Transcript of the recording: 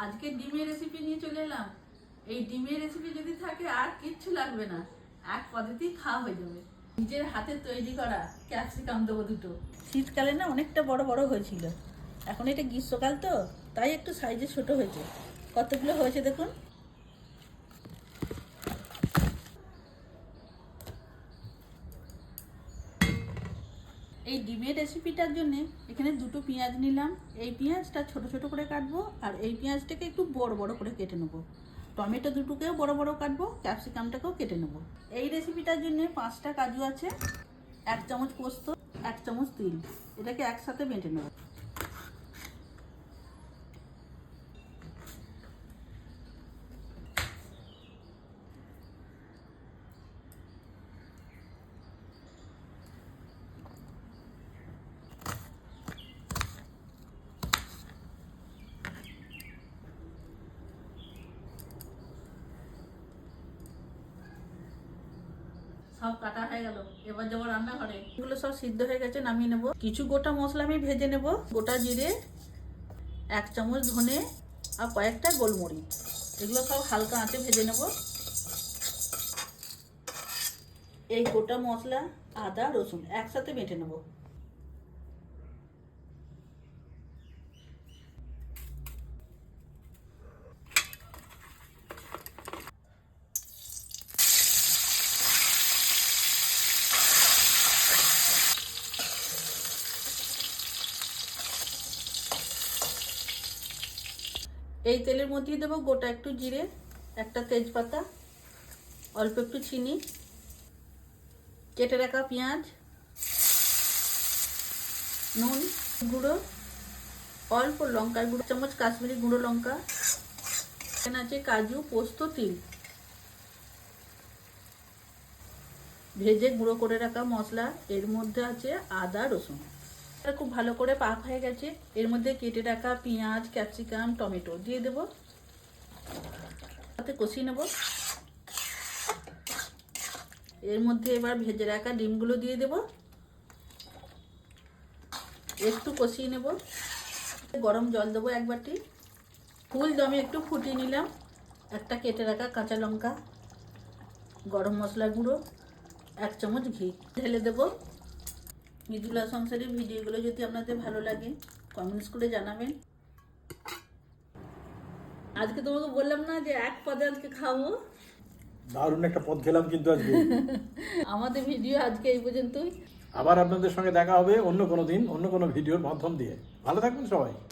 আজকে ডিমের রেসিপি নিয়ে চলে এলাম। এই ডিমের রেসিপি যদি থাকে আর কিচ্ছু লাগবে না, এক পদ্ধতি খাওয়া হয়ে যাবে। নিজের হাতে তৈরি করা ক্যাপসিকাম দেবো দুটো। শীতকালে না অনেকটা বড় বড় হয়েছিল, এখন এটা গ্রীষ্মকাল তো তাই একটু সাইজে ছোট হয়েছে। কতগুলো হয়েছে দেখুন। এই ডিমের রেসিপিটার জন্য এখানে দুটো পেঁয়াজ নিলাম। এই পেঁয়াজটা ছোট ছোট করে কাটবো, আর এই পেঁয়াজটাকে একটু বড় বড় করে কেটে নেবো। টমেটো দুটোকেও বড় বড় কাটবো, ক্যাপসিকামটাকেও কেটে নেবো। এই রেসিপিটার জন্য 5টা কাজু আছে, 1 চামচ পোস্ত, 1 চামচ তিল, এটাকে একসাথে বেটে নেবো। সব কাটা হয়ে গেল, এবার যাবো রান্নাঘরে। এগুলো সব সিদ্ধ হয়ে গেছে, নামিয়ে নেবো। কিছু গোটা মশলা আমি ভেজে নেব। গোটা জিরে, 1 চামচ ধনে, আর কয়েকটা গোলমরিচ, এগুলো সব হালকা আঁচে ভেজে নেব। এই গোটা মশলা, আদা রসুন একসাথে বেটে নেব। এই তেলের মধ্যে দেবো গোটা একটু জিরে, একটা তেজপাতা, অল্প একটু চিনি, কেটে রাখা পেঁয়াজ, নুন, গুঁড়ো, অল্প লঙ্কার গুঁড়ো, চামচ কাশ্মীরি গুঁড়ো লঙ্কা, এখানে আছে কাজু, পোস্ত, তিল, ভেজে গুঁড়ো করে রাখা মশলা, এর মধ্যে আছে আদা রসুন। এটা খুব ভালো করে পাক হয়ে গেছে। এর মধ্যে কেটে রাখা পেঁয়াজ, ক্যাপসিকাম, টমেটো দিয়ে দেবো, তাতে কষিয়ে নেব। এর মধ্যে এবার ভেজে রাখা ডিমগুলো দিয়ে দেব, একটু কষিয়ে নেব। গরম জল দেবো 1 বাটি। ফুল দমে একটু ফুটিয়ে নিলাম। একটা কেটে রাখা কাঁচা লঙ্কা, গরম মশলা গুঁড়ো, 1 চামচ ঘি ঢেলে দেবো। মৃদুলা সংসারের ভিডিওগুলো যদি আপনাদের ভালো লাগে কমেন্টস করে জানাবেন। আজকে তোমাকে বললাম না যে এক পদে আজকে খাবো। দারুণ একটা পদ খেলাম কিন্তু আজকে। আমাদের ভিডিও আজকে এই পর্যন্তই। আবার আপনাদের সঙ্গে দেখা হবে অন্য কোনো দিন, অন্য কোনো ভিডিওর মাধ্যম দিয়ে। ভালো থাকবেন সবাই।